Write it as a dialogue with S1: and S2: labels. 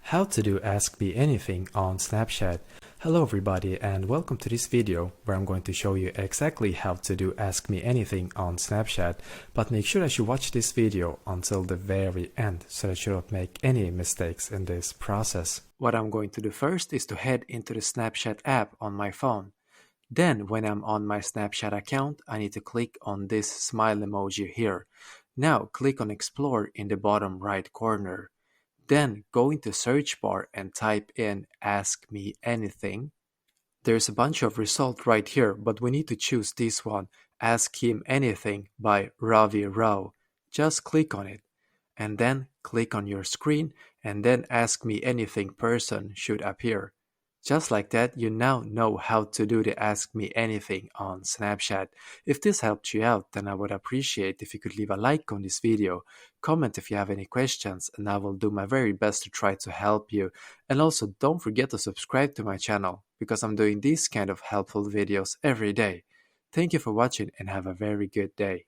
S1: How to do Ask Me Anything on Snapchat. Hello everybody and welcome to this video where I'm going to show you exactly how to do Ask Me Anything on Snapchat, but make sure that you watch this video until the very end so that you don't make any mistakes in this process. What I'm going to do first is to head into the Snapchat app on my phone. Then when I'm on my Snapchat account, I need to click on this smile emoji here. Now click on Explore in the bottom right corner. Then go into search bar and type in Ask Me Anything. There's a bunch of results right here, but we need to choose this one, Ask Him Anything by Ravi Rao. Just click on it and then click on your screen and then Ask Me Anything person should appear. Just like that, you now know how to do the Ask Me Anything on Snapchat. If this helped you out, then I would appreciate if you could leave a like on this video, comment if you have any questions, and I will do my very best to try to help you. And also don't forget to subscribe to my channel, because I'm doing these kind of helpful videos every day. Thank you for watching and have a very good day.